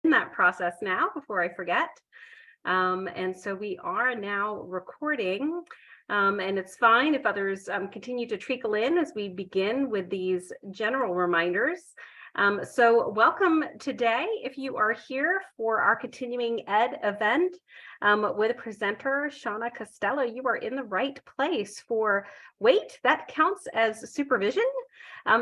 begin that process now before I forget. And so we are now recording, and it's fine if others continue to trickle in as we begin with these general reminders. So welcome today. If you are here for our continuing ed event with presenter Shauna Costello, you are in the right place for wait, that counts as supervision.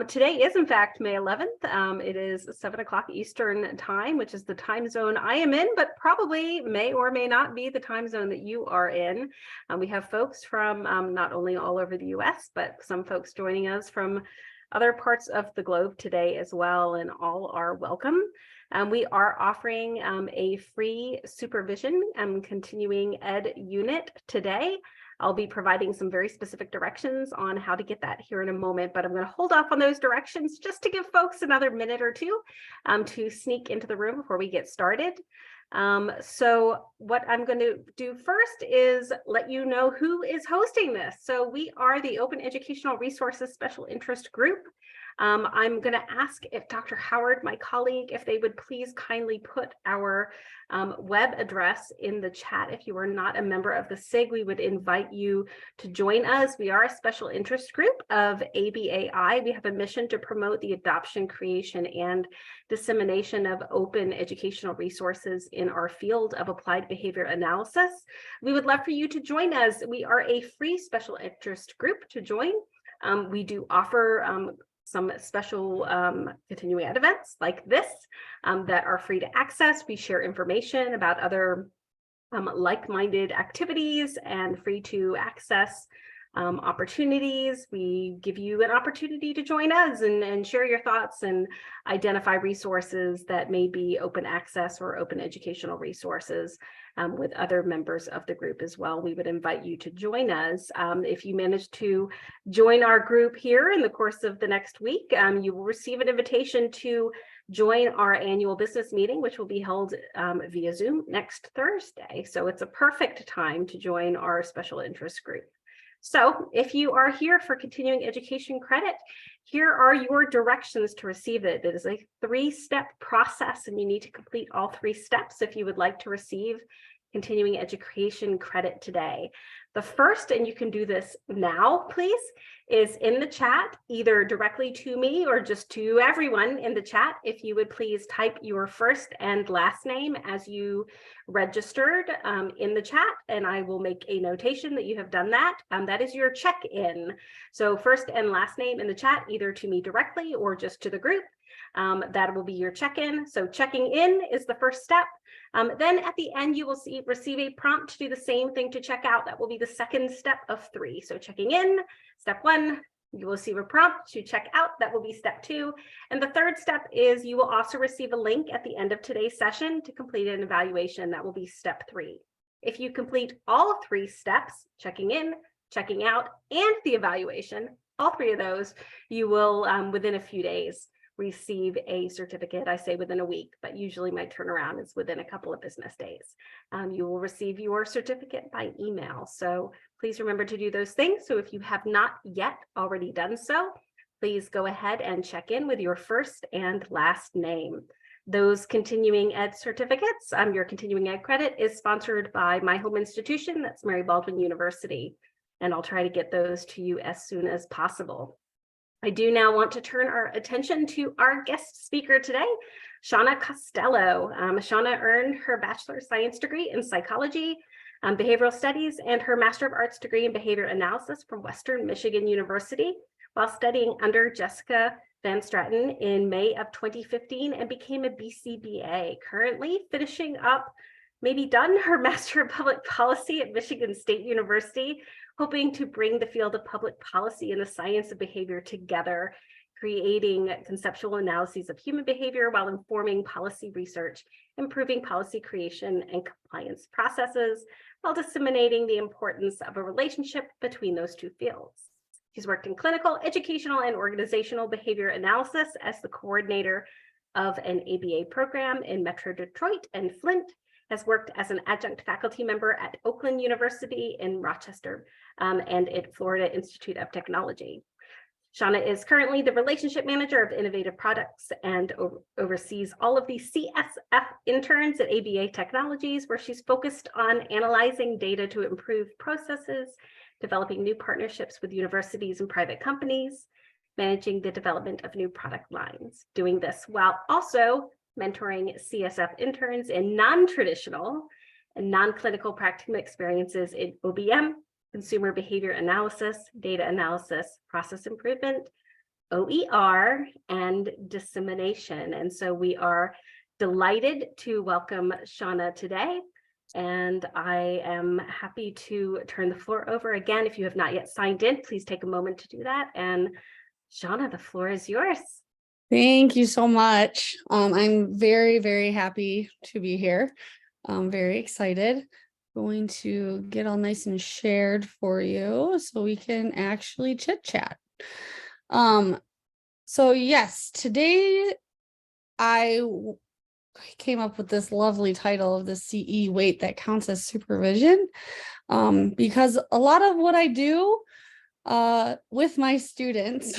Today is in fact May 11th. It is 7 o'clock Eastern time, which is the time zone I am in, but probably may or may not be the time zone that you are in. We have folks from not only all over the US, but some folks joining us from other parts of the globe today as well, and all are welcome. We are offering a free supervision continuing ed unit today. I'll be providing some very specific directions on how to get that here in a moment, but I'm going to hold off on those directions just to give folks another minute or two to sneak into the room before we get started. So what I'm going to do first is let you know who is hosting this. So we are the Open Educational Resources Special Interest Group. I'm going to ask if Dr. Howard, my colleague, if they would please kindly put our web address in the chat. If you are not a member of the SIG, we would invite you to join us. We are a special interest group of ABAI. We have a mission to promote the adoption, creation, and dissemination of open educational resources in our field of applied behavior analysis. We would love for you to join us. We are a free special interest group to join. We do offer some special continuing ed events like this that are free to access. We share information about other like-minded activities and free to access opportunities. We give you an opportunity to join us and share your thoughts and identify resources that may be open access or open educational resources with other members of the group as well. We would invite you to join us. If you manage to join our group here in the course of the next week, you will receive an invitation to join our annual business meeting, which will be held via Zoom next Thursday. So it's a perfect time to join our special interest group. So if you are here for continuing education credit, here are your directions to receive it. It is a 3-step process, and you need to complete all 3 steps if you would like to receive continuing education credit today. The first, and you can do this now, please, is in the chat, either directly to me or just to everyone in the chat. If you would please type your first and last name as you registered in the chat, and I will make a notation that you have done that. That is your check-in. So first and last name in the chat, either to me directly or just to the group. That will be your check-in. So checking in is the first step. Then at the end, you will receive a prompt to do the same thing to check out. That will be the second step of 3. So checking in, step 1, you will receive a prompt to check out. That will be step 2. And the third step is you will also receive a link at the end of today's session to complete an evaluation. That will be step 3. If you complete all 3 steps, checking in, checking out, and the evaluation, all 3 of those, you will, within a few days, receive a certificate. I say within a week, but usually my turnaround is within a couple of business days. You will receive your certificate by email. So please remember to do those things. So if you have not yet already done so, please go ahead and check in with your first and last name. Those continuing ed certificates, your continuing ed credit is sponsored by my home institution, that's Mary Baldwin University, and I'll try to get those to you as soon as possible. I do now want to turn our attention to our guest speaker today, Shauna Costello. Shauna earned her Bachelor of Science degree in Psychology, Behavioral Studies, and her Master of Arts degree in Behavior Analysis from Western Michigan University while studying under Jessica Van Straten in May of 2015 and became a BCBA, currently finishing up, maybe done, her Master of Public Policy at Michigan State University, hoping to bring the field of public policy and the science of behavior together, creating conceptual analyses of human behavior while informing policy research, improving policy creation and compliance processes, while disseminating the importance of a relationship between those two fields. She's worked in clinical, educational, and organizational behavior analysis as the coordinator of an ABA program in Metro Detroit and Flint, has worked as an adjunct faculty member at Oakland University in Rochester and at Florida Institute of Technology. Shauna is currently the relationship manager of innovative products and oversees all of the CSF interns at ABA Technologies, where she's focused on analyzing data to improve processes, developing new partnerships with universities and private companies, managing the development of new product lines, doing this while also mentoring CSF interns in non-traditional and non-clinical practicum experiences in OBM, consumer behavior analysis, data analysis, process improvement, OER, and dissemination. And so we are delighted to welcome Shauna today. And I am happy to turn the floor over again. If you have not yet signed in, please take a moment to do that. And Shauna, the floor is yours. Thank you so much. I'm very, very happy to be here. I'm very excited. Going to get all nice and shared for you so we can actually chit chat. So yes, today I came up with this lovely title of the CE weight that counts as supervision, because a lot of what I do with my students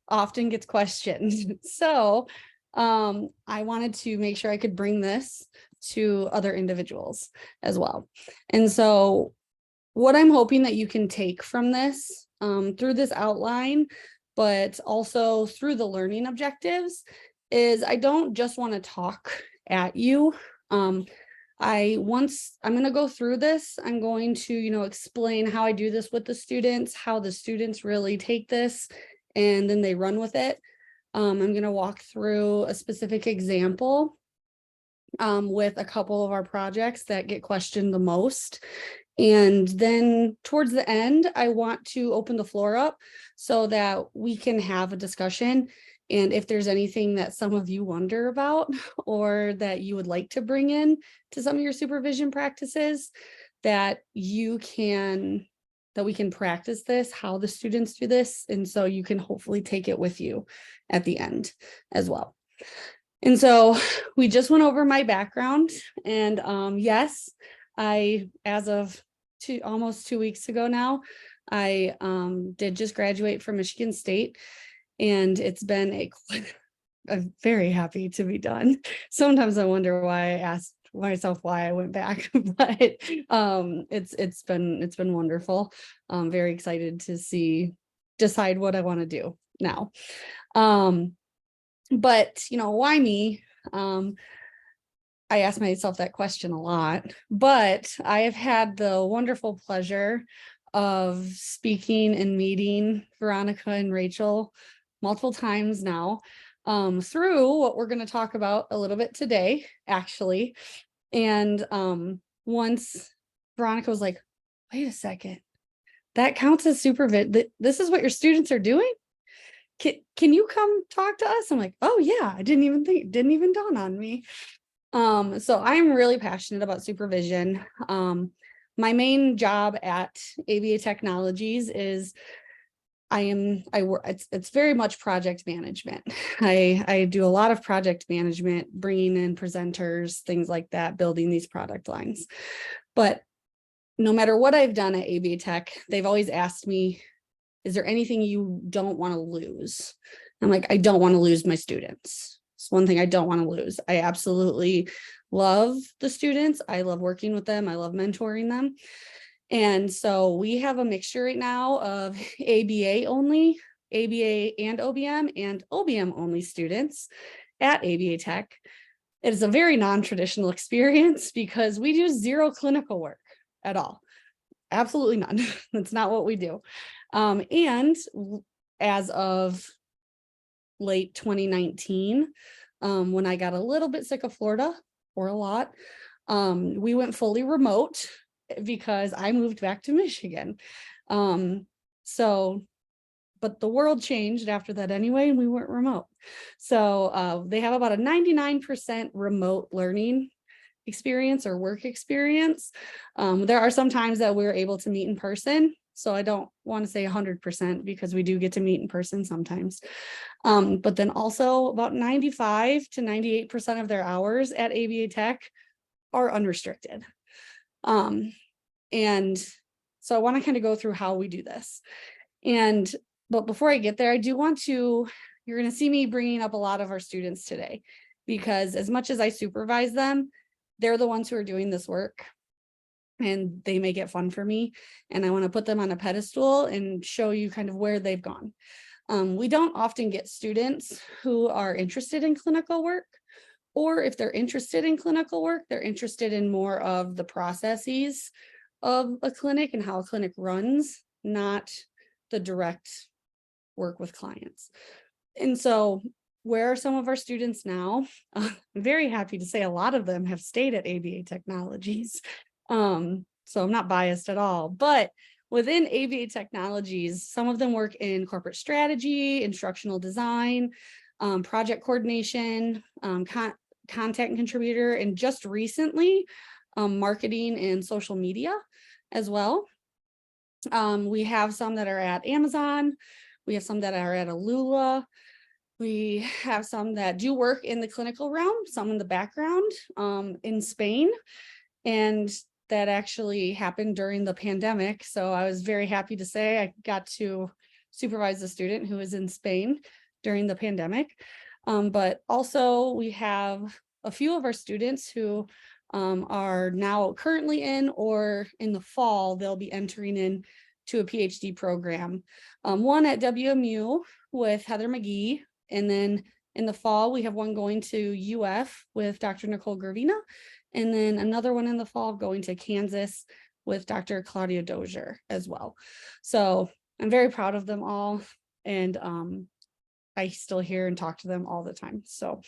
often gets questioned. So I wanted to make sure I could bring this to other individuals as well. And so what I'm hoping that you can take from this through this outline, but also through the learning objectives, is I don't just want to talk at you. I'm going to go through this, I'm going to, explain how I do this with the students, how the students really take this, and then they run with it. I'm going to walk through a specific example with a couple of our projects that get questioned the most. And then towards the end, I want to open the floor up so that we can have a discussion. And if there's anything that some of you wonder about or that you would like to bring in to some of your supervision practices, that we can practice this, how the students do this. And so you can hopefully take it with you at the end as well. And so we just went over my background, and yes, as of almost 2 weeks ago now, I did just graduate from Michigan State, and it's been I'm very happy to be done. Sometimes I wonder why I asked myself why I went back, but it's been wonderful. I'm very excited to decide what I want to do now. But why me? I ask myself that question a lot, but I have had the wonderful pleasure of speaking and meeting Veronica and Rachel multiple times now, through what we're going to talk about a little bit today, actually. And once Veronica was like, wait a second, that counts as supervision. This is what your students are doing? Can you come talk to us? I'm like, oh yeah, I didn't even dawn on me. So I'm really passionate about supervision. My main job at ABA Technologies is it's very much project management. I do a lot of project management, bringing in presenters, things like that, building these product lines. But no matter what I've done at ABA Tech, they've always asked me, is there anything you don't want to lose? I'm like, I don't want to lose my students. It's one thing I don't want to lose. I absolutely love the students. I love working with them. I love mentoring them. And so we have a mixture right now of ABA only, ABA and OBM only students at ABA Tech. It is a very non-traditional experience because we do zero clinical work at all. Absolutely none. That's not what we do. And as of late 2019, when I got a little bit sick of Florida, or a lot, we went fully remote because I moved back to Michigan. But the world changed after that anyway, and we went remote. So they have about a 99% remote learning experience or work experience. There are some times that we're able to meet in person. So I don't want to say 100% because we do get to meet in person sometimes. But then also about 95 to 98% of their hours at ABA Tech are unrestricted. And so I want to kind of go through how we do this. And But before I get there, I do want to, you're going to see me bringing up a lot of our students today, because as much as I supervise them, they're the ones who are doing this work and they make it fun for me. And I want to put them on a pedestal and show you kind of where they've gone. We don't often get students who are interested in clinical work, or if they're interested in clinical work, they're interested in more of the processes of a clinic and how a clinic runs, not the direct work with clients. And so where are some of our students now? I'm very happy to say a lot of them have stayed at ABA Technologies. So I'm not biased at all, but within ABA Technologies, some of them work in corporate strategy, instructional design, project coordination, content contributor, and just recently, marketing and social media as well. We have some that are at Amazon. We have some that are at Alula. We have some that do work in the clinical realm, some in the background, in Spain. And that actually happened during the pandemic. So I was very happy to say I got to supervise a student who was in Spain during the pandemic. But also we have a few of our students who are now currently in, or in the fall, they'll be entering in to a PhD program. One at WMU with Heather McGee. And then in the fall, we have one going to UF with Dr. Nicole Gravina. And then another one in the fall going to Kansas with Dr. Claudia Dozier as well. So I'm very proud of them all. And I still hear and talk to them all the time. So,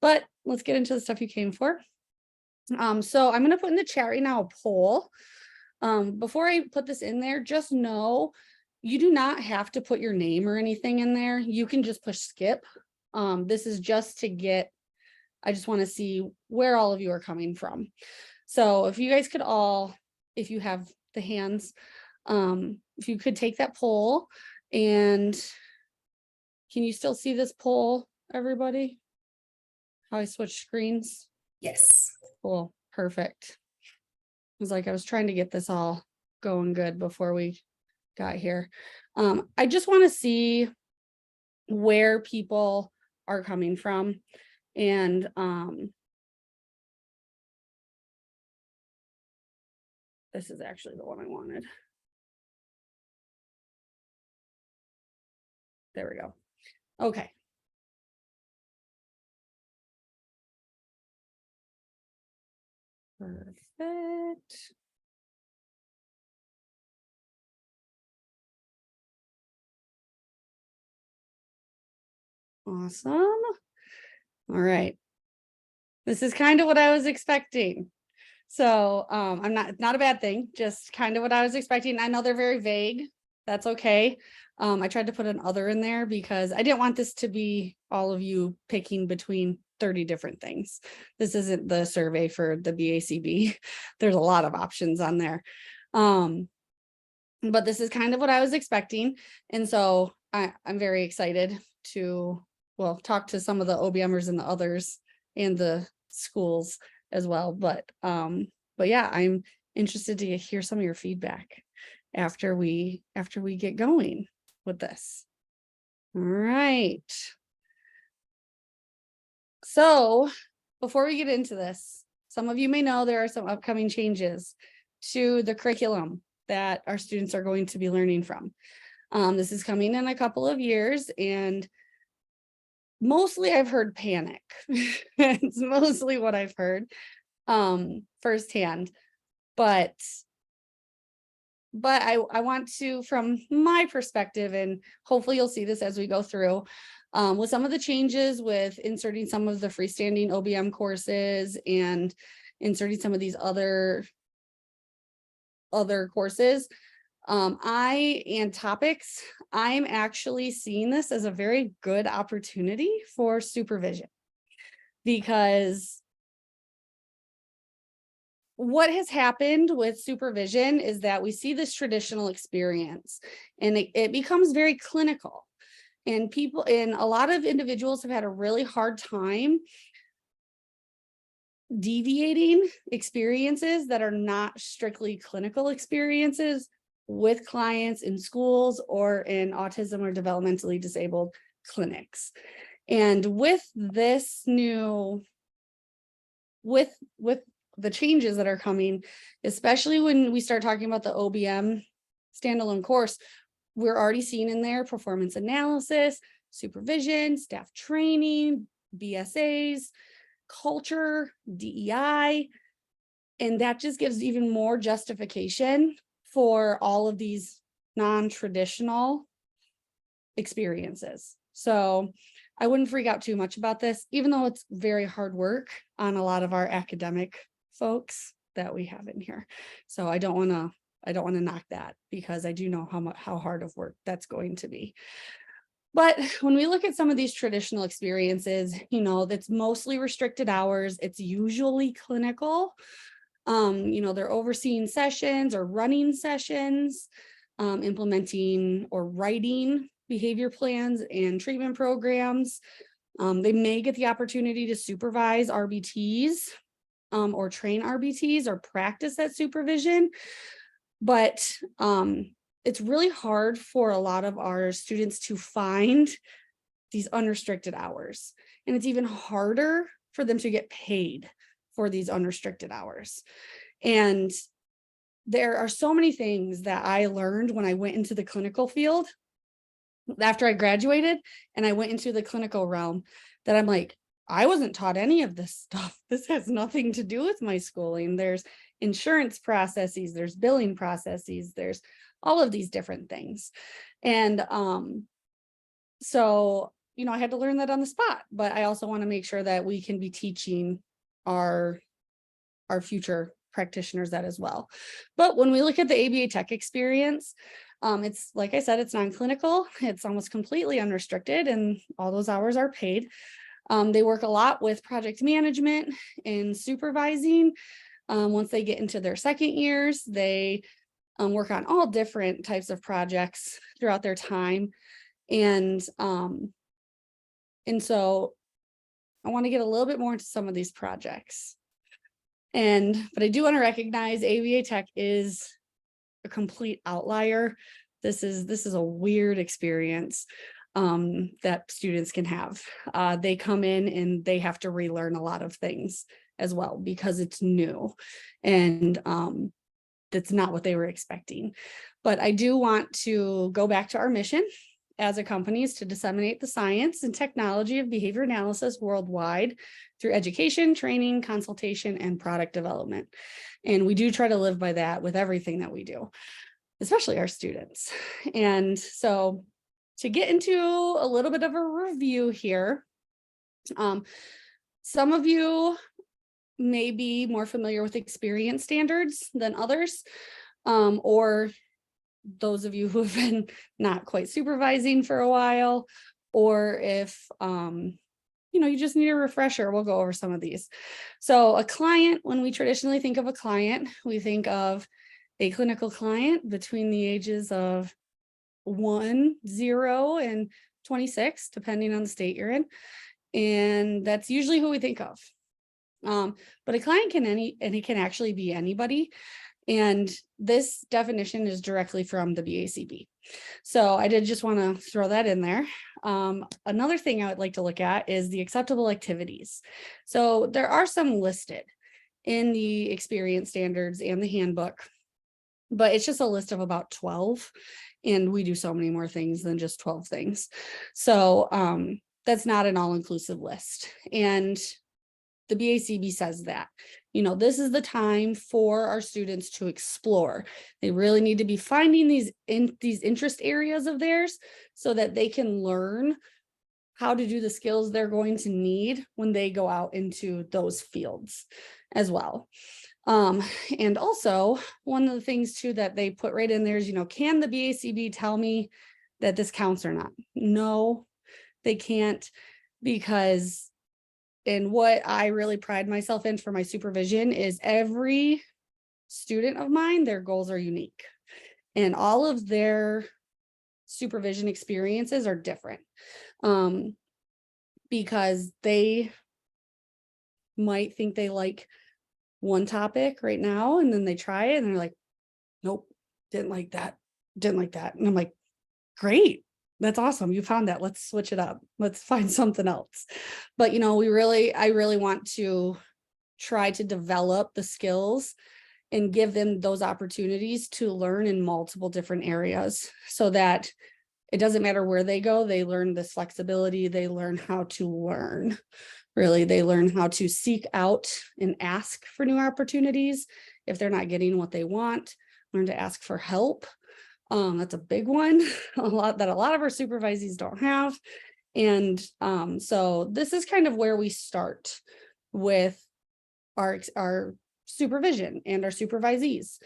but let's get into the stuff you came for. So I'm going to put in the chat right now a poll. Before I put this in there, just know you do not have to put your name or anything in there. You can just push skip. This is just to get, I just want to see where all of you are coming from. So if you guys could all, if you have the hands, if you could take that poll, and can you still see this poll, everybody? How I switch screens? Yes. Cool, perfect. It was like I was trying to get this all going good before we got here. I just want to see where people are coming from. And this is actually the one I wanted. There we go. Okay. Perfect. Awesome. All right. This is kind of what I was expecting. So I'm not a bad thing, just kind of what I was expecting. I know they're very vague. That's okay. I tried to put an other in there because I didn't want this to be all of you picking between 30 different things. This isn't the survey for the BACB. There's a lot of options on there. But this is kind of what I was expecting. And so I'm very excited to, well, talk to some of the OBMers and the others and the schools as well. But yeah, I'm interested to hear some of your feedback after we get going with this. All right. So before we get into this, some of you may know there are some upcoming changes to the curriculum that our students are going to be learning from. This is coming in a couple of years, and mostly I've heard panic. It's mostly what I've heard firsthand, but I want to, from my perspective, and hopefully you'll see this as we go through, with some of the changes with inserting some of the freestanding OBM courses and inserting some of these other courses, and topics, I'm actually seeing this as a very good opportunity for supervision, because what has happened with supervision is that we see this traditional experience and it becomes very clinical, and people, and a lot of individuals have had a really hard time deviating experiences that are not strictly clinical experiences with clients in schools or in autism or developmentally disabled clinics. And with this new, with the changes that are coming, especially when we start talking about the OBM standalone course, we're already seeing in there performance analysis, supervision, staff training, BSAs, culture, DEI, and that just gives even more justification for all of these non-traditional experiences. So I wouldn't freak out too much about this, even though it's very hard work on a lot of our academic folks that we have in here. So I don't want to knock that, because I do know how hard of work that's going to be. But when we look at some of these traditional experiences, that's mostly restricted hours. It's usually clinical. They're overseeing sessions or running sessions, implementing or writing behavior plans and treatment programs. They may get the opportunity to supervise RBTs or train RBTs or practice that supervision. But it's really hard for a lot of our students to find these unrestricted hours. And it's even harder for them to get paid for these unrestricted hours. And there are so many things that I learned when I went into the clinical field after I graduated and I went into the clinical realm that I'm like, I wasn't taught any of this stuff. This has nothing to do with my schooling. There's insurance processes, there's billing processes, there's all of these different things. And so, I had to learn that on the spot, but I also want to make sure that we can be teaching our future practitioners that as well. But when we look at the ABA Tech experience, it's like I said, it's non-clinical, it's almost completely unrestricted, and all those hours are paid. They work a lot with project management and supervising. Once they get into their second years, they work on all different types of projects throughout their time. And so I want to get a little bit more into some of these projects. But I do want to recognize ABA Tech is a complete outlier. This is a weird experience that students can have. They come in and they have to relearn a lot of things as well, because it's new and that's not what they were expecting. But I do want to go back to our mission as a company, is to disseminate the science and technology of behavior analysis worldwide through education, training, consultation, and product development. And we do try to live by that with everything that we do, especially our students. And so to get into a little bit of a review here, some of you may be more familiar with experience standards than others, or those of you who have been not quite supervising for a while, or if you just need a refresher, we'll go over some of these. So a client, when we traditionally think of a client, we think of a clinical client between the ages of 1, 0, and 26, depending on the state you're in. And that's usually who we think of. But a client can actually be anybody. And this definition is directly from the BACB. So I did just want to throw that in there. Another thing I would like to look at is the acceptable activities. So there are some listed in the experience standards and the handbook, but it's just a list of about 12. And we do so many more things than just 12 things. So that's not an all-inclusive list. And the BACB says that, this is the time for our students to explore. They really need to be finding these interest areas of theirs so that they can learn how to do the skills they're going to need when they go out into those fields as well. And also one of the things too that they put right in there is, can the BACB tell me that this counts or not? No, they can't, because what I really pride myself in for my supervision is every student of mine, their goals are unique, and all of their supervision experiences are different, because they might think they like one topic right now, and then they try it and they're like, nope, didn't like that, didn't like that. And I'm like, great, that's awesome. You found that. Let's switch it up. Let's find something else. But, I really want to try to develop the skills and give them those opportunities to learn in multiple different areas so that it doesn't matter where they go, they learn this flexibility, they learn how to learn. Really, they learn how to seek out and ask for new opportunities if they're not getting what they want, learn to ask for help. That's a big one, a lot of our supervisees don't have. And so this is kind of where we start with our supervision and our supervisees.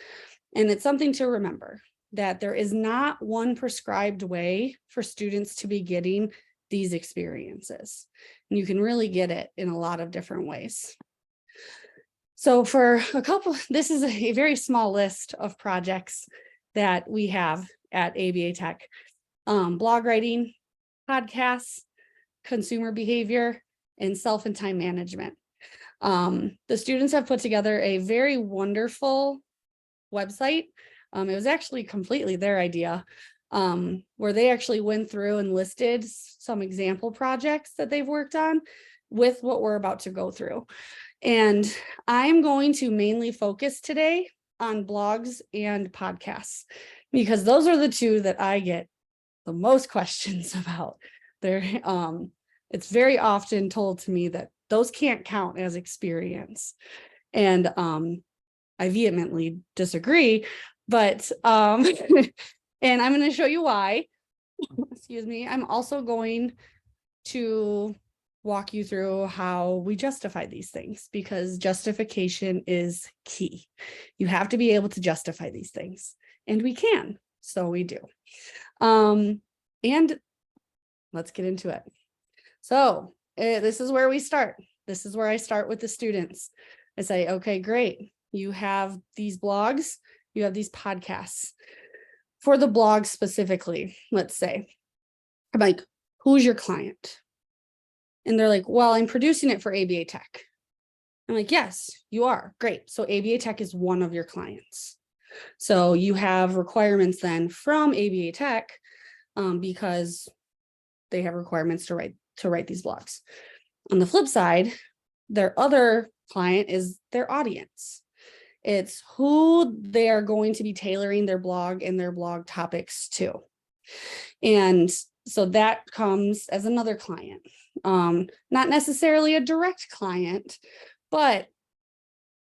And it's something to remember that there is not one prescribed way for students to be getting these experiences. And you can really get it in a lot of different ways. So for this is a very small list of projects that we have at ABA Tech. Blog writing, podcasts, consumer behavior, and self and time management. The students have put together a very wonderful website. It was actually completely their idea, where they actually went through and listed some example projects that they've worked on with what we're about to go through. And I'm going to mainly focus today on blogs and podcasts, because those are the two that I get the most questions about. It's very often told to me that those can't count as experience. And I vehemently disagree, but and I'm going to show you why. Excuse me. I'm also going to walk you through how we justify these things, because justification is key. You have to be able to justify these things, and we can, so we do. And let's get into it. So this is where we start. This is where I start with the students. I say, okay, great. You have these blogs, you have these podcasts. For the blog specifically, let's say, I'm like, who's your client? And they're like, well, I'm producing it for ABA Tech. I'm like, yes, you are. Great. So ABA Tech is one of your clients. So you have requirements then from ABA Tech, because they have requirements to write these blogs. On the flip side, their other client is their audience. It's who they are going to be tailoring their blog and their blog topics to. And so that comes as another client, not necessarily a direct client, but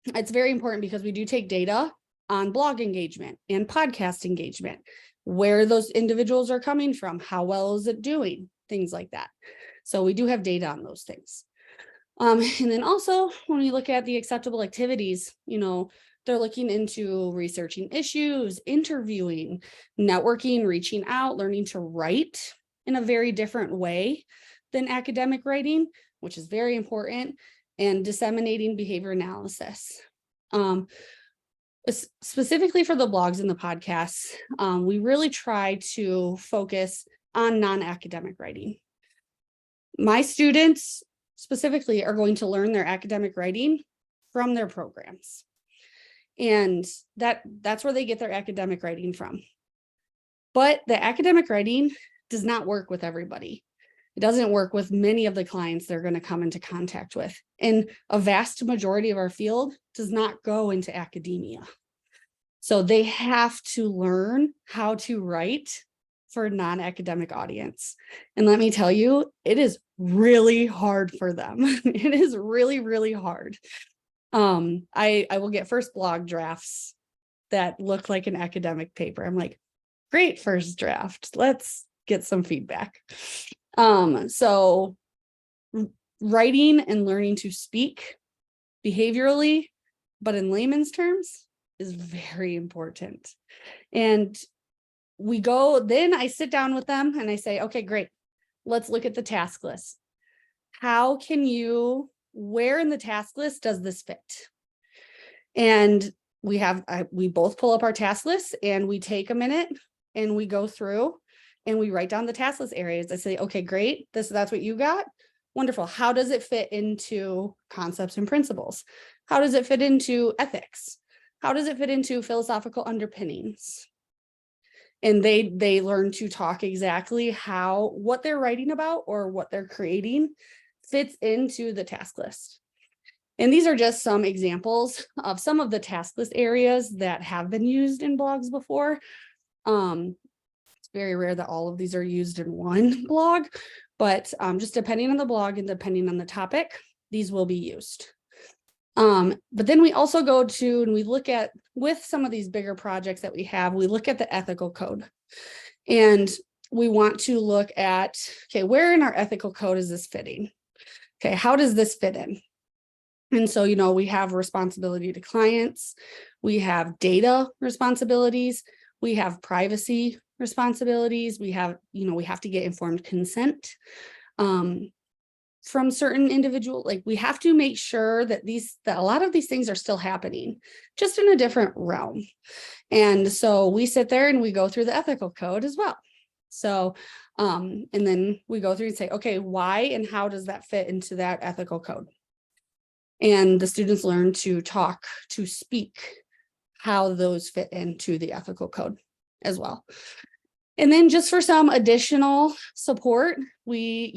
it's very important because we do take data on blog engagement and podcast engagement, where those individuals are coming from, how well is it doing, things like that. So we do have data on those things. And then also when we look at the acceptable activities, they're looking into researching issues, interviewing, networking, reaching out, learning to write in a very different way than academic writing, which is very important, and disseminating behavior analysis. Specifically for the blogs and the podcasts, we really try to focus on non-academic writing. My students specifically are going to learn their academic writing from their programs. And that's where they get their academic writing from. But the academic writing does not work with everybody. It doesn't work with many of the clients they're going to come into contact with. And a vast majority of our field does not go into academia. So they have to learn how to write for a non-academic audience. And let me tell you, it is really hard for them. It is really, really hard. I will get first blog drafts that look like an academic paper. I'm like, great first draft. Let's get some feedback. So writing and learning to speak behaviorally, but in layman's terms, is very important. And then I sit down with them and I say, okay, great. Let's look at the task list. Where in the task list does this fit? And we both pull up our task list and we take a minute and we go through and we write down the task list areas. I say, okay, great. That's what you got. Wonderful. How does it fit into concepts and principles? How does it fit into ethics? How does it fit into philosophical underpinnings? And they learn to talk exactly how what they're writing about or what they're creating fits into the task list. And these are just some examples of some of the task list areas that have been used in blogs before. It's very rare that all of these are used in one blog, but just depending on the blog and depending on the topic, these will be used. But then we also go to, and we look at, with some of these bigger projects that we have, we look at the ethical code. And we want to look at, okay, where in our ethical code is this fitting? Okay, how does this fit in? And so, we have responsibility to clients, we have data responsibilities, we have privacy responsibilities, we have, we have to get informed consent from certain individual, like we have to make sure that a lot of these things are still happening, just in a different realm. And so we sit there and we go through the ethical code as well. So, and then we go through and say, okay, why and how does that fit into that ethical code? And the students learn to talk, to speak, how those fit into the ethical code as well. And then just for some additional support, we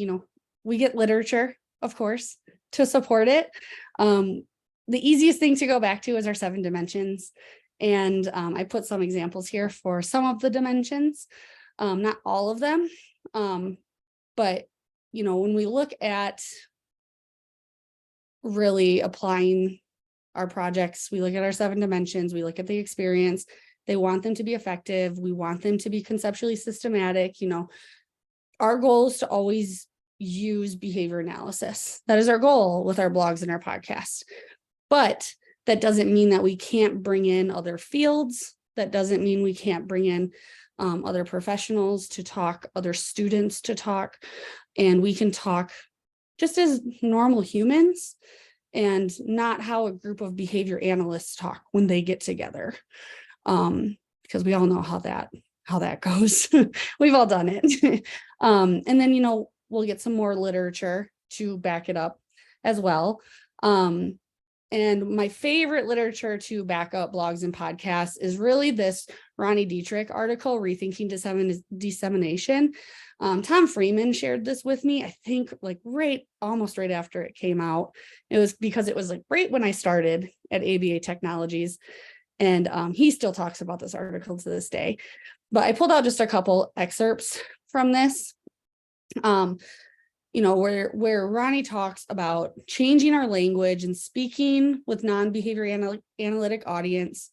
get literature, of course, to support it. The easiest thing to go back to is our 7 dimensions. And I put some examples here for some of the dimensions, not all of them. But, when we look at really applying our projects, we look at our 7 dimensions, we look at the experience. They want them to be effective. We want them to be conceptually systematic. Our goal is to always use behavior analysis. That is our goal with our blogs and our podcasts. But that doesn't mean that we can't bring in other fields. That doesn't mean we can't bring in other professionals to talk, other students to talk, and we can talk just as normal humans and not how a group of behavior analysts talk when they get together. Because we all know how that goes. We've all done it. And then, we'll get some more literature to back it up as well. And my favorite literature to back up blogs and podcasts is really this Ronnie Dietrich article, Rethinking Dissemination. Tom Freeman shared this with me, I think almost right after it came out. It was because it was right when I started at ABA Technologies. And he still talks about this article to this day. But I pulled out just a couple excerpts from this. Where Ronnie talks about changing our language and speaking with non-behavior analytic audience,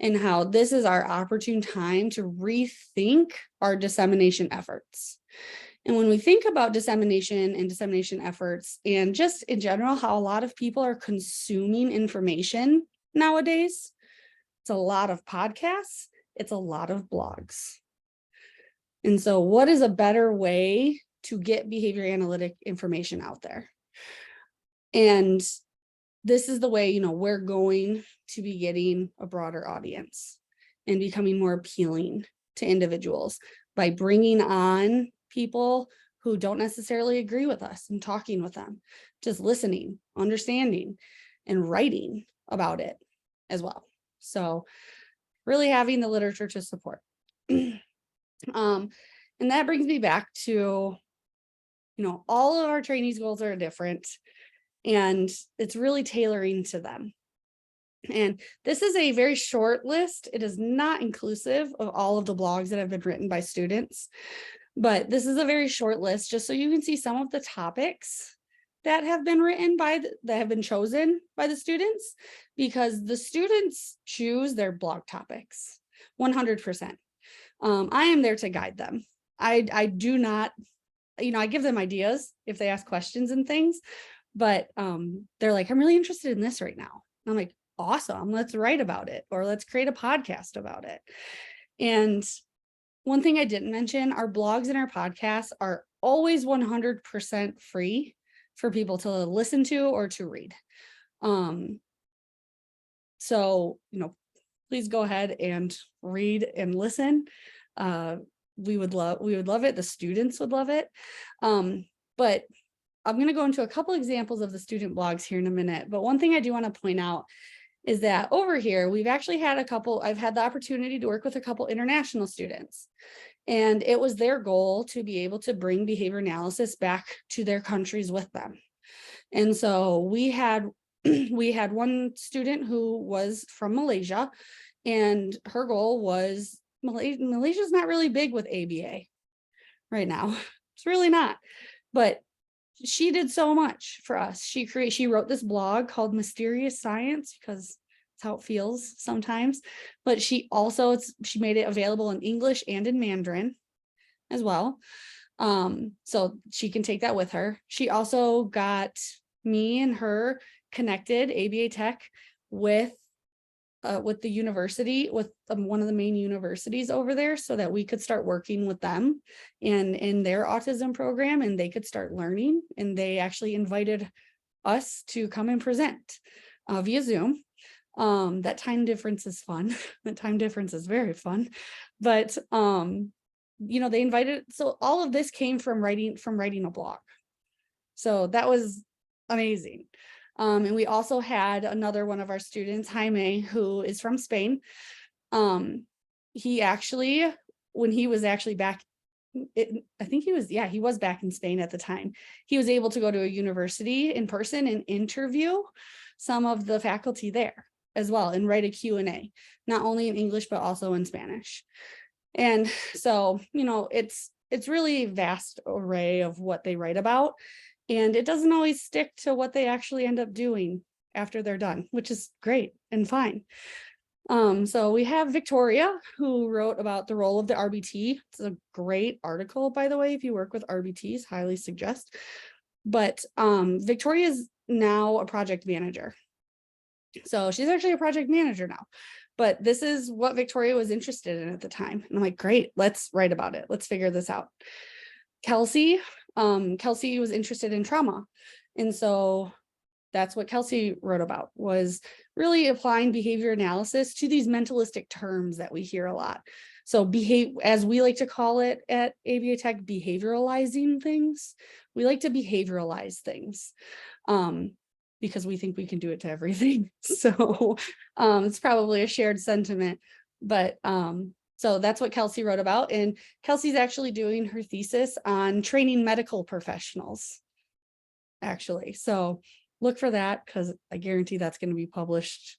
and how this is our opportune time to rethink our dissemination efforts. And when we think about dissemination and dissemination efforts, and just in general, how a lot of people are consuming information nowadays, it's a lot of podcasts, it's a lot of blogs. And so what is a better way to get behavior analytic information out there? And this is the way, we're going to be getting a broader audience and becoming more appealing to individuals by bringing on people who don't necessarily agree with us and talking with them, just listening, understanding, and writing about it as well. So really having the literature to support. And that brings me back to, all of our trainees' goals are different, and it's really tailoring to them. And this is a very short list. It is not inclusive of all of the blogs that have been written by students, but this is a very short list just so you can see some of the topics that have been written that have been chosen by the students, because the students choose their blog topics 100%. I am there to guide them. I do not, I give them ideas if they ask questions and things, but they're like, I'm really interested in this right now. And I'm like, awesome, let's write about it, or let's create a podcast about it. And one thing I didn't mention, our blogs and our podcasts are always 100% free for people to listen to or to read. So, please go ahead and read and listen. We would love it. The students would love it. But I'm going to go into a couple examples of the student blogs here in a minute. But one thing I do want to point out is that over here, we've actually had I've had the opportunity to work with a couple international students. And it was their goal to be able to bring behavior analysis back to their countries with them. And so we had one student who was from Malaysia, and her goal was Malaysia's not really big with ABA right now. It's really not. But she did so much for us. She wrote this blog called Mysterious Science because it's how it feels sometimes. But she made it available in English and in Mandarin as well. So she can take that with her. She also got me and her connected, ABA Tech, with the university, with one of the main universities over there, so that we could start working with them and in their autism program, and they could start learning. And they actually invited us to come and present via Zoom. That time difference is fun. The time difference is very fun, but they invited. So all of this came from writing a blog. So that was amazing. And we also had another one of our students, Jaime, who is from Spain. He actually, when he was actually back, he was back in Spain at the time. He was able to go to a university in person and interview some of the faculty there as well, and write a Q&A, not only in English, but also in Spanish. And so, it's really a vast array of what they write about. And it doesn't always stick to what they actually end up doing after they're done, which is great and fine. So we have Victoria, who wrote about the role of the RBT. It's a great article, by the way, if you work with RBTs, highly suggest. But Victoria is now a project manager. So she's actually a project manager now. But this is what Victoria was interested in at the time. And I'm like, great, let's write about it. Let's figure this out. Kelsey was interested in trauma. And so that's what Kelsey wrote about, was really applying behavior analysis to these mentalistic terms that we hear a lot. So as we like to call it at ABA Tech, behavioralizing things. We like to behavioralize things because we think we can do it to everything. So it's probably a shared sentiment, but so that's what Kelsey wrote about. And Kelsey's actually doing her thesis on training medical professionals, actually. So look for that, because I guarantee that's going to be published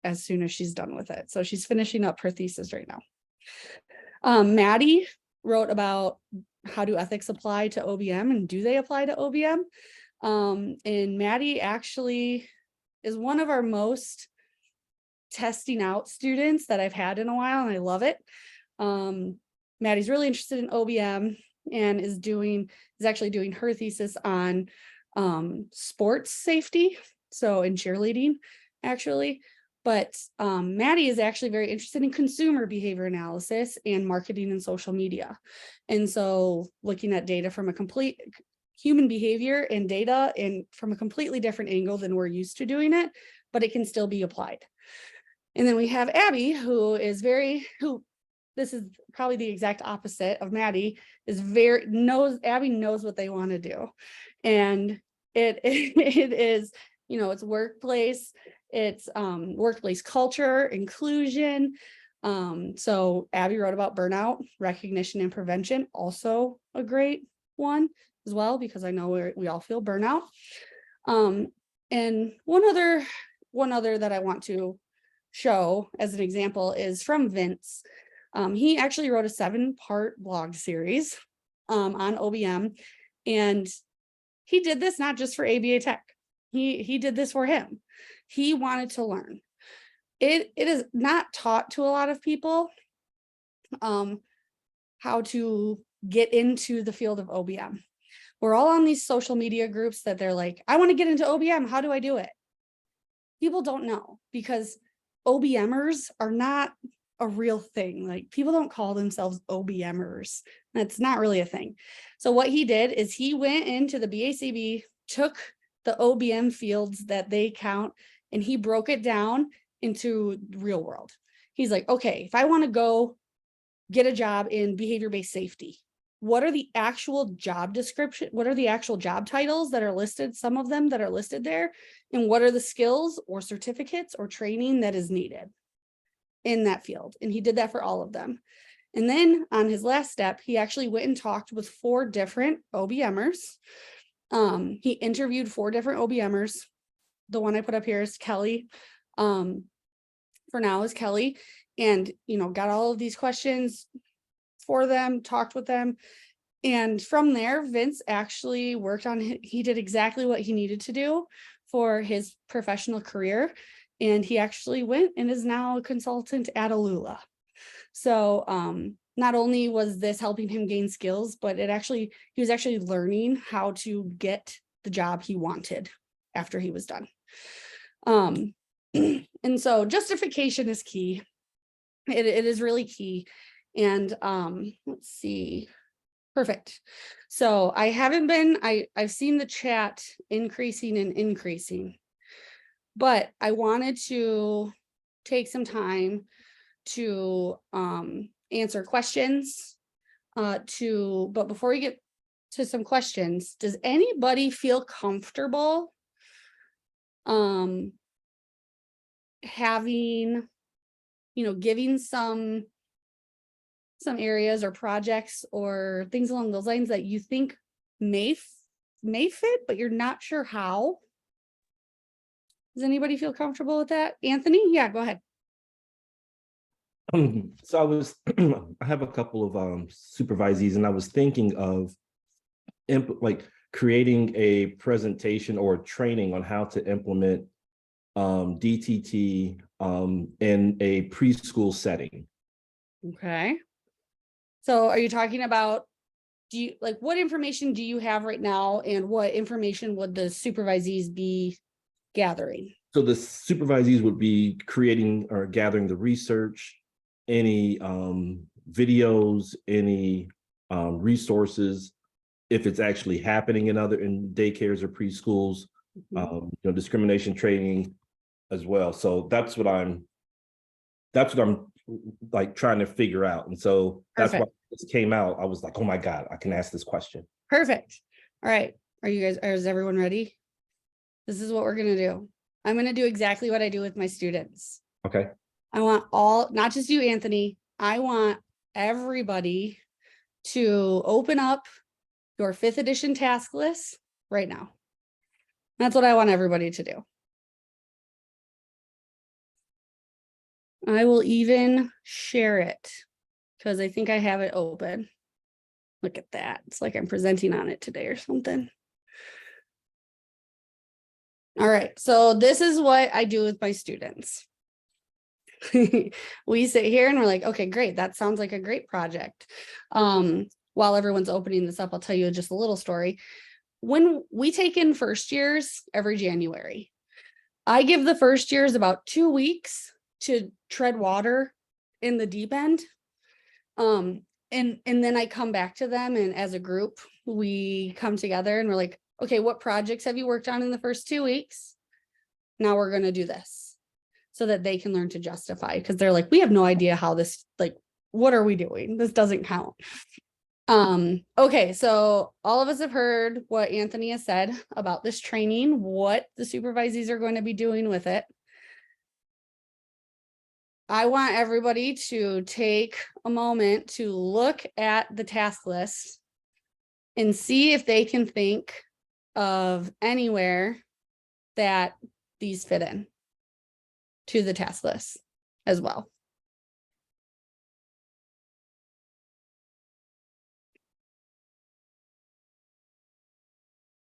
as soon as she's done with it. So she's finishing up her thesis right now. Maddie wrote about how do ethics apply to OBM, and do they apply to OBM? And Maddie actually is one of our most testing out students that I've had in a while, and I love it. Maddie's really interested in OBM and is actually doing her thesis on sports safety, so in cheerleading, actually. But Maddie is actually very interested in consumer behavior analysis and marketing and social media. And so looking at data from a complete human behavior and data, and from a completely different angle than we're used to doing it, but it can still be applied. And then we have Abby, this is probably the exact opposite of Maddie, Abby knows what they want to do. And it is, it's workplace, it's workplace culture, inclusion. So Abby wrote about burnout, recognition and prevention, also a great one as well, because I know we all feel burnout. And one other that I want to show as an example is from Vince. He actually wrote a 7-part blog series on OBM, and he did this not just for ABA Tech. He did this for him. He wanted to learn. It is not taught to a lot of people how to get into the field of OBM. We're all on these social media groups that they're like, I want to get into OBM. How do I do it? People don't know, because OBMers are not a real thing. Like, people don't call themselves OBMers. That's not really a thing. So what he did is he went into the BACB, took the OBM fields that they count, and he broke it down into real world. He's like, okay, if I want to go get a job in behavior-based safety, what are the actual job description? What are the actual job titles that are listed? Some of them that are listed there, and what are the skills or certificates or training that is needed in that field? And he did that for all of them. And then on his last step, he actually went and talked with 4 different OBMers. He interviewed 4 different OBMers. The one I put up here is Kelly. For now is Kelly, and got all of these questions for them, talked with them. And from there, Vince actually worked on, he did exactly what he needed to do for his professional career. And he actually went and is now a consultant at Alula. So not only was this helping him gain skills, but he was actually learning how to get the job he wanted after he was done. And so justification is key. It is really key. And let's see. Perfect. So I've seen the chat increasing, but I wanted to take some time to answer questions but before we get to some questions, does anybody feel comfortable having, giving some areas or projects or things along those lines that you think may fit, but you're not sure how? Does anybody feel comfortable with that? Anthony? Yeah, go ahead. So I have a couple of supervisees, and I was thinking of creating a presentation or training on how to implement DTT in a preschool setting. Okay. So are you talking about, what information do you have right now, and what information would the supervisees be gathering? So the supervisees would be creating or gathering the research, any videos, any resources, if it's actually happening in daycares or preschools, discrimination training as well. So that's what I'm like trying to figure out. And so that's why this came out. I was like, oh my God, I can ask this question. Perfect. All right. Is everyone ready? This is what we're going to do. I'm going to do exactly what I do with my students. Okay. I want not just you, Anthony. I want everybody to open up your 5th edition task list right now. That's what I want everybody to do. I will even share it because I think I have it open. Look at that. It's like I'm presenting on it today or something. All right. So this is what I do with my students. We sit here and we're like, okay, great. That sounds like a great project. While everyone's opening this up, I'll tell you just a little story. When we take in first years every January, I give the first years about 2 weeks to tread water in the deep end. And then I come back to them, and as a group, we come together and we're like, okay, what projects have you worked on in the first 2 weeks? Now we're going to do this so that they can learn to justify, because they're like, we have no idea how this, what are we doing? This doesn't count. Okay, so all of us have heard what Anthony has said about this training, what the supervisees are going to be doing with it. I want everybody to take a moment to look at the task list and see if they can think of anywhere that these fit in to the task list as well.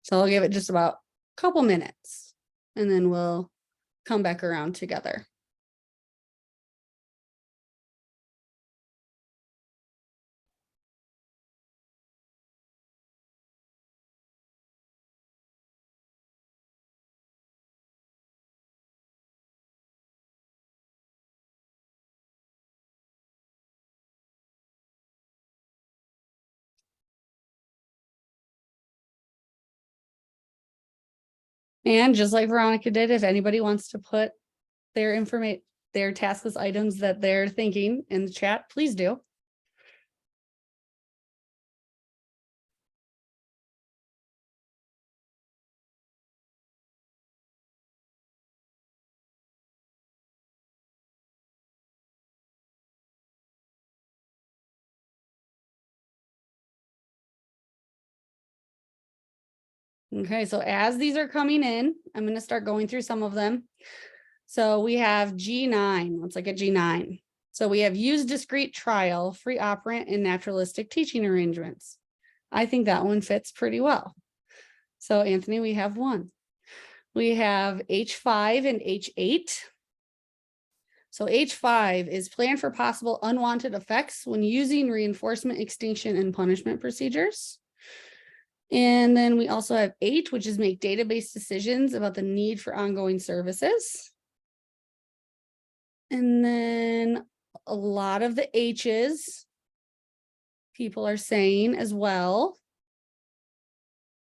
So I'll give it just about a couple minutes, and then we'll come back around together. And just like Veronica did, if anybody wants to put their task list items that they're thinking in the chat, please do. Okay, so as these are coming in, I'm going to start going through some of them. So we have G9. Let's look at G9. So we have use discrete trial, free operant, and naturalistic teaching arrangements. I think that one fits pretty well. So Anthony, we have one. We have H5 and H8. So H5 is plan for possible unwanted effects when using reinforcement, extinction, and punishment procedures. And then we also have 8, which is make database decisions about the need for ongoing services. And then a lot of the H's people are saying as well.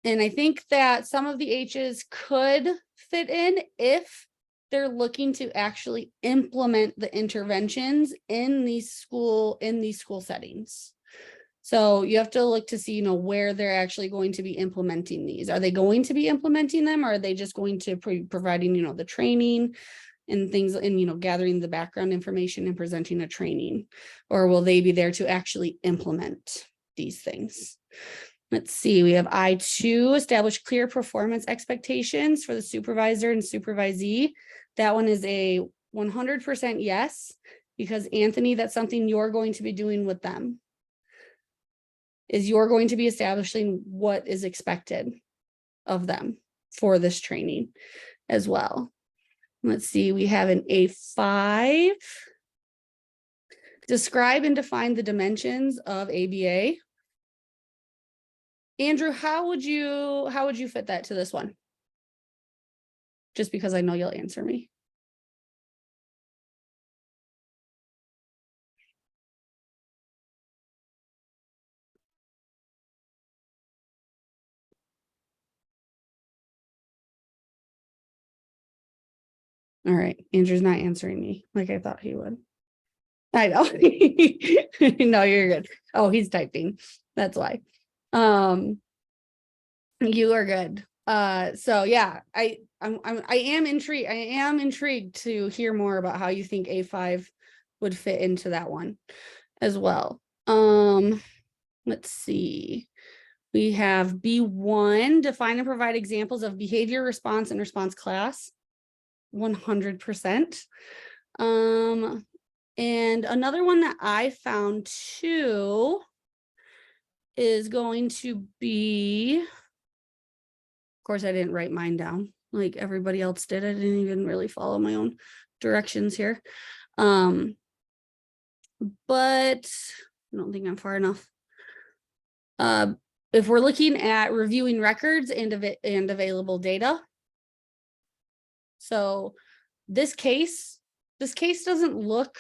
And I think that some of the H's could fit in if they're looking to actually implement the interventions in these school settings. So you have to look to see, where they're actually going to be implementing these. Are they going to be implementing them, or are they just going to be providing, the training and things, and, gathering the background information and presenting a training, or will they be there to actually implement these things? Let's see, we have I2, establish clear performance expectations for the supervisor and supervisee. That one is a 100% yes, because Anthony, that's something you're going to be doing with them. Is you're going to be establishing what is expected of them for this training as well. Let's see, we have an A5. Describe and define the dimensions of ABA. Andrew, how would you fit that to this one? Just because I know you'll answer me. All right, Andrew's not answering me like I thought he would. I know. No, you're good. Oh, he's typing. That's why. You are good. So yeah, I am intrigued. I am intrigued to hear more about how you think A5 would fit into that one as well. Let's see. We have B1, define and provide examples of behavior response and response class. 100%. And another one that I found too is going to be, of course, I didn't write mine down like everybody else did. I didn't even really follow my own directions here. But I don't think I'm far enough. If we're looking at reviewing records and available data. So this case doesn't look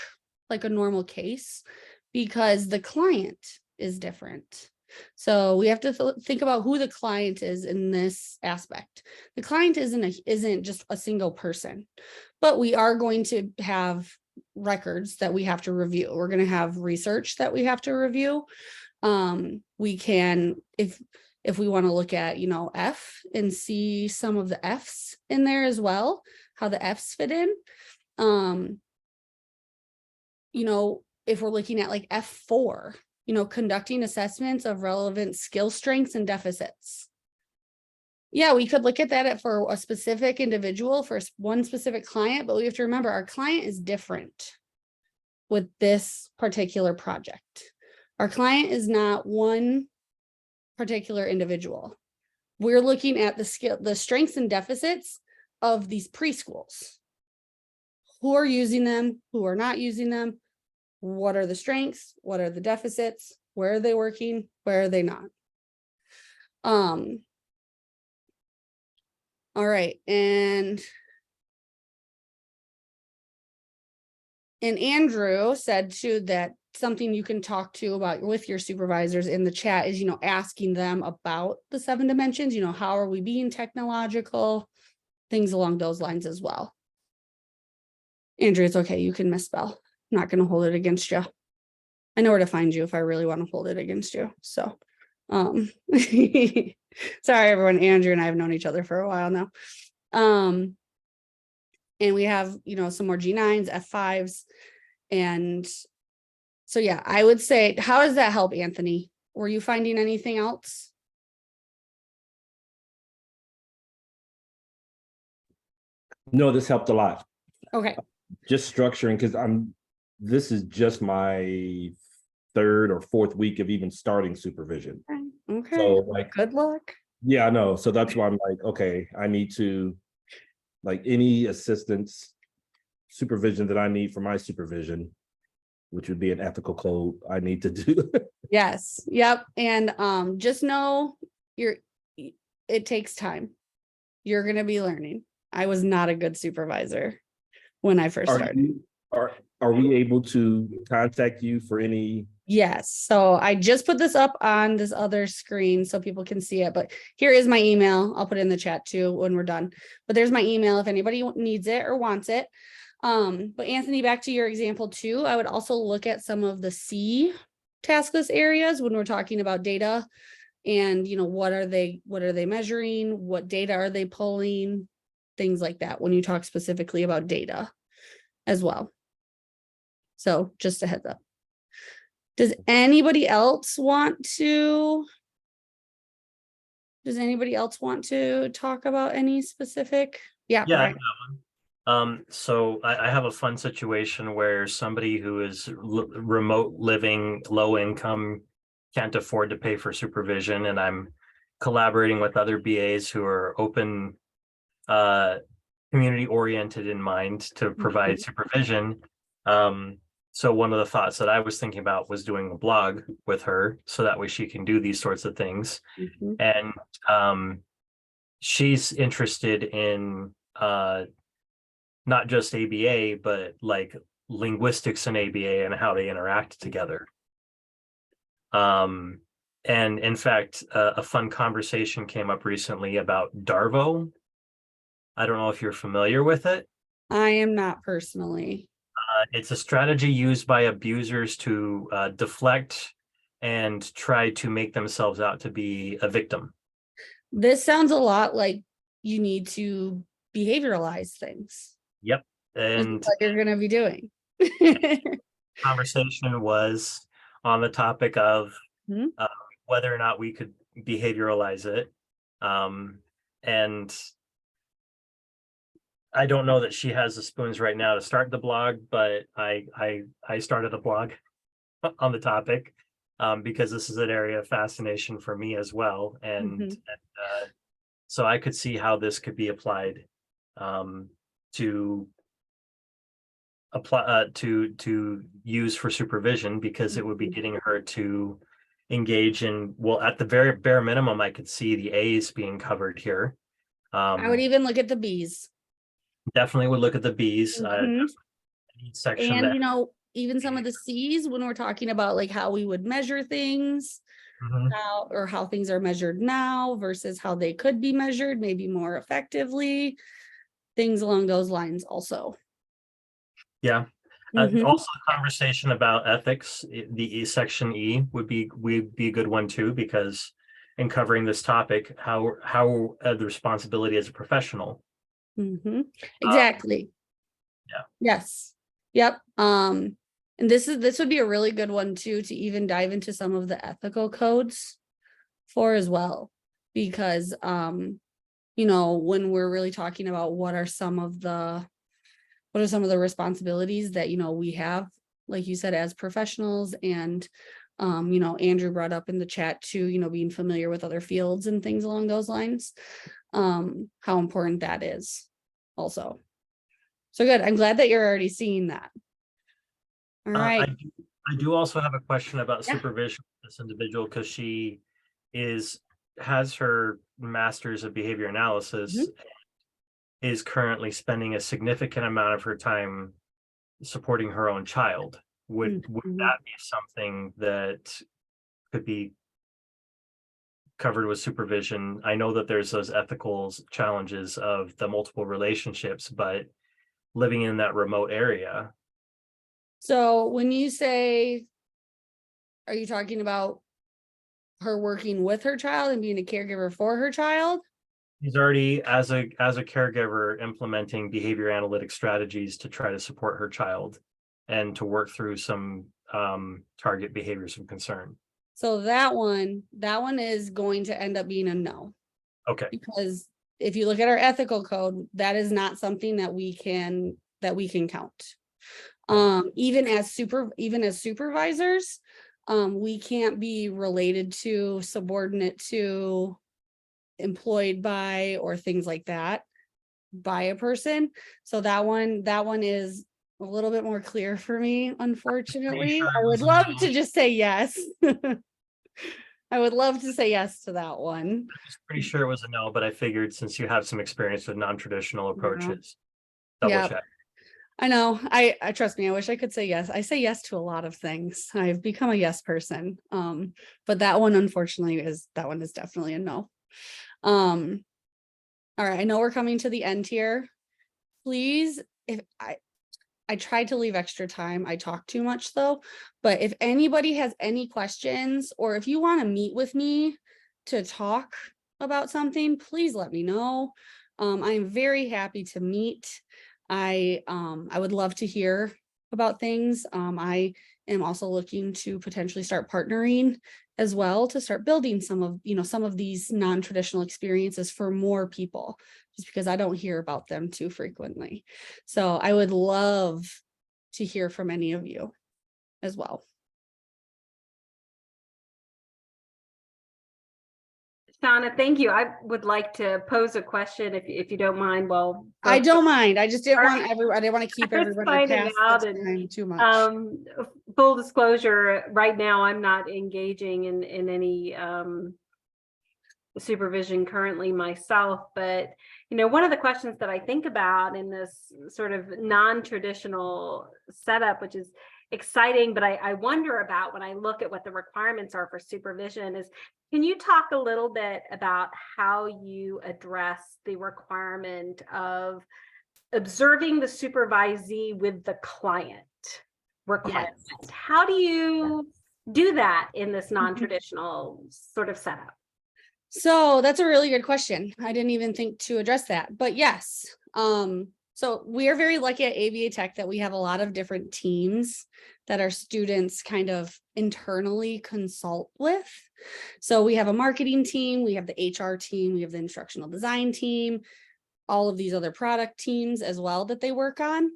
like a normal case because the client is different. So we have to think about who the client is in this aspect. The client isn't just a single person, but we are going to have records that we have to review. We're going to have research that we have to review. We can, if we want to look at, F and see some of the F's in there as well, how the F's fit in. If we're looking at like F4, conducting assessments of relevant skill strengths and deficits. Yeah, we could look at that for a specific individual, for one specific client, but we have to remember our client is different with this particular project. Our client is not one particular individual. We're looking at the strengths and deficits of these preschools. Who are using them, who are not using them, what are the strengths, what are the deficits, where are they working, where are they not? All right, and Andrew said too that something you can talk to about with your supervisors in the chat is, asking them about the 7 dimensions, how are we being technological, things along those lines as well. Andrew, it's okay, you can misspell. I'm not going to hold it against you. I know where to find you if I really want to hold it against you. So, sorry, everyone. Andrew and I have known each other for a while now. And we have, some more G9s, F5s. And so, yeah, I would say, how does that help, Anthony? Were you finding anything else? No, this helped a lot. Okay. Just structuring, because this is just my third or fourth week of even starting supervision. Okay. So like, Good luck. yeah, I know. So that's why I'm like, okay, I need to, like, any assistance, supervision that I need for my supervision, which would be an ethical code, I need to do. Yes. Yep. And just know it takes time. You're gonna be learning. I was not a good supervisor when I first started. Are we able to contact you for any? Yes. So I just put this up on this other screen so people can see it, but here is my email. I'll put it in the chat too when we're done. But there's my email if anybody needs it or wants it. But Anthony, back to your example too, I would also look at some of the C task list areas when we're talking about data and, you know, what are they measuring? What data are they pulling? Things like that when you talk specifically about data as well. So just a heads up. Does anybody else want to talk about any specific? Yeah, Yeah, Brian. so I have a fun situation where somebody who is remote living, low income, can't afford to pay for supervision, and I'm collaborating with other BAs who are open, community oriented in mind to provide supervision. So one of the thoughts that I was thinking about was doing a blog with her so that way she can do these sorts of things. And she's interested in not just ABA, but like linguistics and ABA and how they interact together. And in fact, a fun conversation came up recently about DARVO. I don't know if you're familiar with it. I am not personally. It's a strategy used by abusers to deflect and try to make themselves out to be a victim. This sounds a lot like you need to behavioralize things. Yep. And what you're going to be doing. Conversation was on the topic of whether or not we could behavioralize it. And I don't know that she has the spoons right now to start the blog, but I started a blog on the topic because this is an area of fascination for me as well. And so I could see how this could be applied to use for supervision, because it would be getting her to engage in, well, at the very bare minimum, I could see the A's being covered here. I would even look at the B's. Definitely would look at the B's. Section and, you know, even some of the C's when we're talking about like how we would measure things, how things are measured now versus how they could be measured, maybe more effectively, things along those lines also. Yeah. Also a conversation about ethics, the section E would be a good one too, because in covering this topic, how the responsibility as a professional. Exactly. Yeah. Yes. Yep. And this would be a really good one too, to even dive into some of the ethical codes for as well, because you know, when we're really talking about what are some of the responsibilities that, you know, we have, like you said, as professionals, and you know, Andrew brought up in the chat too, you know, being familiar with other fields and things along those lines, how important that is also. So good. I'm glad that you're already seeing that. All right. I do also have a question about supervision of this individual, because she has her master's of behavior analysis, is currently spending a significant amount of her time supporting her own child. Would that be something that could be covered with supervision? I know that there's those ethical challenges of the multiple relationships, but living in that remote area. So when you say, are you talking about her working with her child and being a caregiver for her child? He's already, as a caregiver, implementing behavior analytic strategies to try to support her child and to work through some target behaviors of concern. So that one is going to end up being a no. Okay. Because if you look at our ethical code, that is not something that we can count. Even as supervisors, we can't be related to, subordinate to, employed by, or things like that by a person. So that one is a little bit more clear for me, unfortunately. sure I it would was a love no. to just say yes. I would love to say yes to that one. Pretty sure it was a no, but I figured since you have some experience with non-traditional approaches, double Yeah. check. I know. I trust me. I wish I could say yes. I say yes to a lot of things. I've become a yes person. But that one, unfortunately, is definitely a no. All right. I know we're coming to the end here. Please, if I tried to leave extra time. I talk too much though. But if anybody has any questions, or if you want to meet with me to talk about something, please let me know. I'm very happy to meet. I would love to hear about things. I am also looking to potentially start partnering as well, to start building some of these non-traditional experiences for more people, just because I don't hear about them too frequently. So I would love to hear from any of you as well. Shauna, thank you. I would like to pose a question if you don't mind. Well, I don't mind. I just didn't Alright. want everyone, I didn't want to keep Just everybody finding past out the and, time too much. Full disclosure, right now I'm not engaging in any supervision currently myself, but one of the questions that I think about in this sort of non-traditional setup, which is exciting, but I wonder about when I look at what the requirements are for supervision, is can you talk a little bit about how you address the requirement of observing the supervisee with the client requirement? Yes. How do you do that in this non-traditional sort of setup? So that's a really good question. I didn't even think to address that, but yes. So we are very lucky at ABA Tech that we have a lot of different teams that our students kind of internally consult with. So we have a marketing team, we have the HR team, we have the instructional design team, all of these other product teams as well that they work on.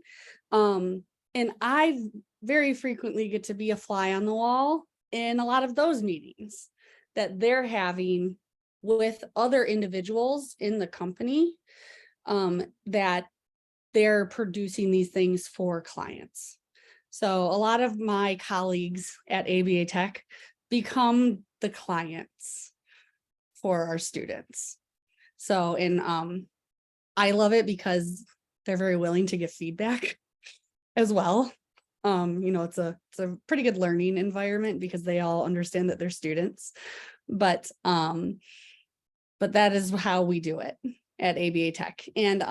And I very frequently get to be a fly on the wall in a lot of those meetings that they're having with other individuals in the company, that they're producing these things for clients. So a lot of my colleagues at ABA Tech become the clients for our students. So, and I love it because they're very willing to give feedback as well. It's a pretty good learning environment because they all understand that they're students, but that is how we do it at ABA Tech. And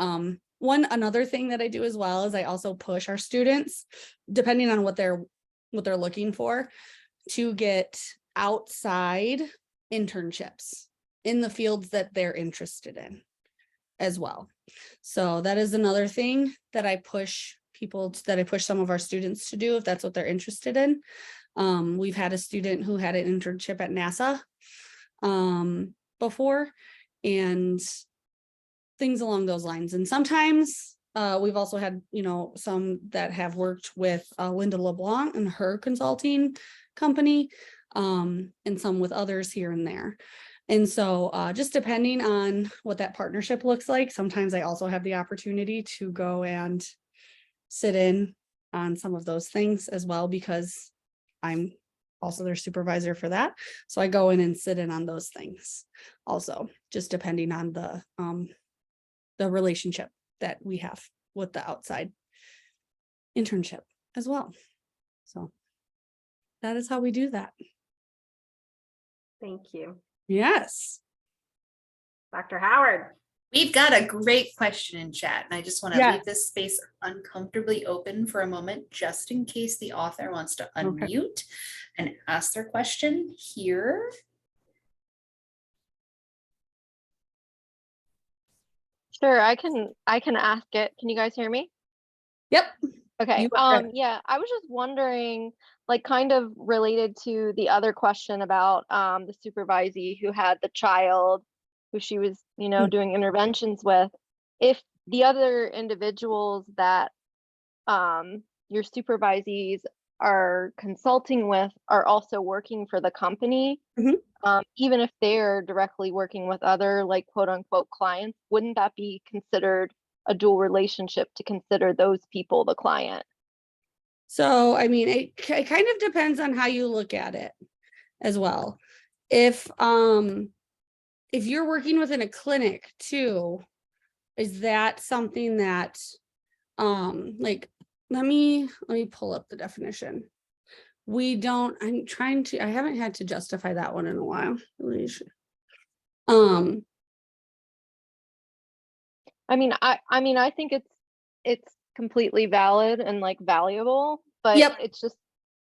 another thing that I do as well is I also push our students, depending on what they're looking for, to get outside internships in the fields that they're interested in as well. So that is another thing that I push some of our students to do if that's what they're interested in. We've had a student who had an internship at NASA before, and things along those lines. And sometimes we've also had, some that have worked with Linda LeBlanc and her consulting company, and some with others here and there. And so just depending on what that partnership looks like, sometimes I also have the opportunity to go and sit in on some of those things as well, because I'm also their supervisor for that. So I go in and sit in on those things also, just depending on the relationship that we have with the outside internship as well. So that is how we do that. Thank you. Yes. Dr. Howard. We've got a great question in chat, and I just want to leave this space uncomfortably open for a moment, just in case the author wants to unmute and ask their question here. Sure, I can ask it. Can you guys hear me? Yep. Okay. Yeah, I was just wondering, like, kind of related to the other question about the supervisee who had the child who she was, doing interventions with, if the other individuals that your supervisees are consulting with are also working for the company, even if they're directly working with other, like, quote unquote clients, wouldn't that be considered a dual relationship to consider those people the client? So, I mean, it kind of depends on how you look at it as well. If you're working within a clinic too, is that something that, like, let me pull up the definition. I haven't had to justify that one in a while. I think it's completely valid and, like, valuable, but Yep.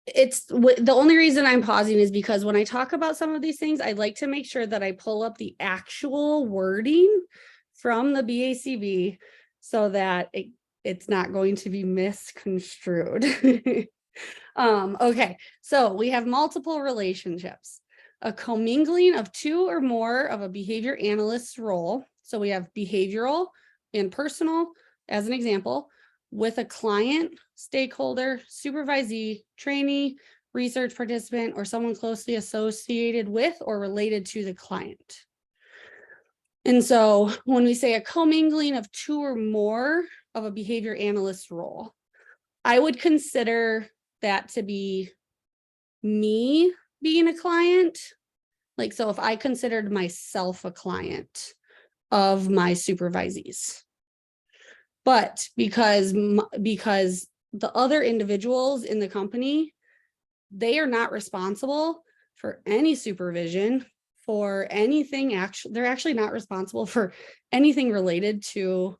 it's the only reason I'm pausing is because when I talk about some of these things, I like to make sure that I pull up the actual wording from the BACB so that it's not going to be misconstrued. Okay, so we have multiple relationships, a commingling of two or more of a behavior analyst's role. So we have behavioral and personal, as an example, with a client, stakeholder, supervisee, trainee, research participant, or someone closely associated with or related to the client. And so when we say a commingling of two or more of a behavior analyst role, I would consider that to be me being a client. Like, so if I considered myself a client of my supervisees, but because the other individuals in the company, they are not responsible for any supervision for anything. They're actually not responsible for anything related to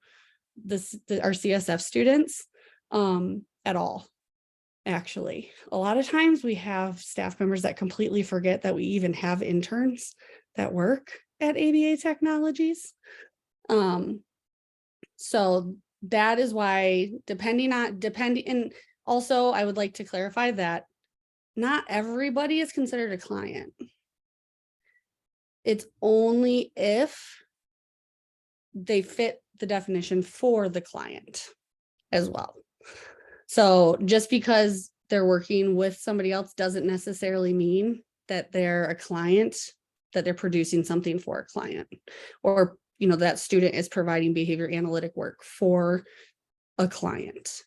our CSF students at all. Actually, a lot of times we have staff members that completely forget that we even have interns that work at ABA Technologies. So that is why, and also I would like to clarify that not everybody is considered a client. It's only if they fit the definition for the client as well. So just because they're working with somebody else doesn't necessarily mean that they're a client, that they're producing something for a client, or, that student is providing behavior analytic work for a client.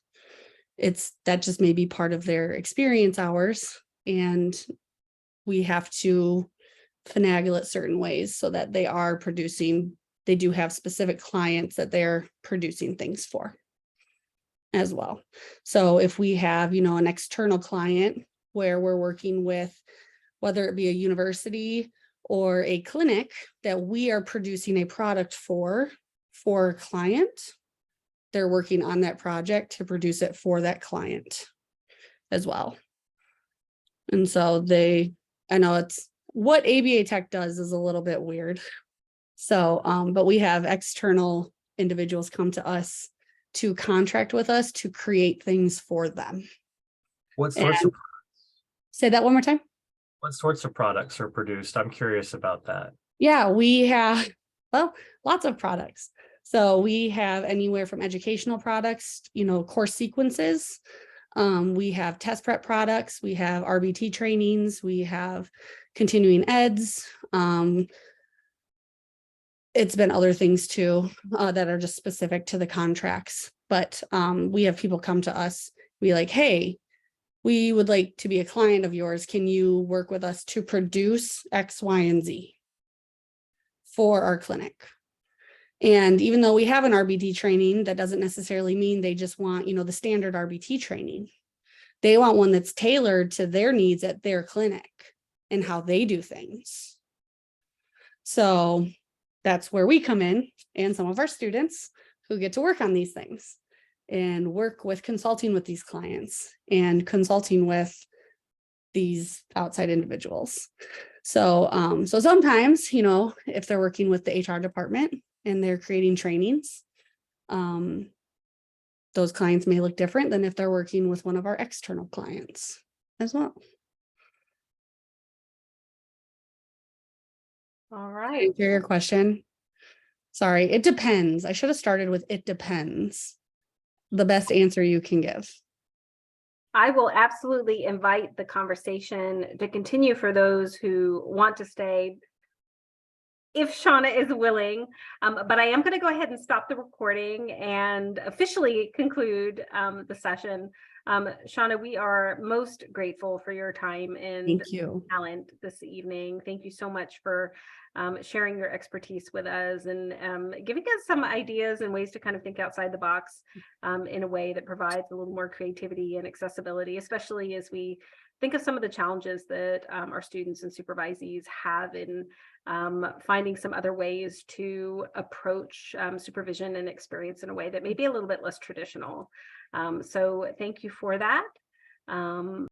That just may be part of their experience hours, and we have to finagle it certain ways so that they do have specific clients that they're producing things for as well. So if we have, an external client where we're working with, whether it be a university or a clinic that we are producing a product for a client, they're working on that project to produce it for that client as well. And so I know it's what ABA Tech does is a little bit weird. So, but we have external individuals come to us to contract with us to create things for them. What sorts of Say that one more time. What sorts of products are produced? I'm curious about that. Yeah, we have, lots of products. So we have anywhere from educational products, course sequences. We have test prep products. We have RBT trainings. We have continuing eds. It's been other things too that are just specific to the contracts. But we have people come to us, be like, hey, we would like to be a client of yours. Can you work with us to produce X, Y, and Z for our clinic? And even though we have an RBT training, that doesn't necessarily mean they just want, the standard RBT training. They want one that's tailored to their needs at their clinic and how they do things. So that's where we come in, and some of our students who get to work on these things and work with consulting with these clients and consulting with these outside individuals. So, so sometimes, if they're working with the HR department and they're creating trainings, those clients may look different than if they're working with one of our external clients as well. All right. Answer your question. Sorry, it depends. I should have started with it depends. The best answer you can give. I will absolutely invite the conversation to continue for those who want to stay, if Shauna is willing, but I am going to go ahead and stop the recording and officially conclude the session. Shauna, we are most grateful for your time and Thank you. talent this evening. Thank you so much for sharing your expertise with us and giving us some ideas and ways to kind of think outside the box in a way that provides a little more creativity and accessibility, especially as we think of some of the challenges that our students and supervisees have in finding some other ways to approach supervision and experience in a way that may be a little bit less traditional. So thank you for that.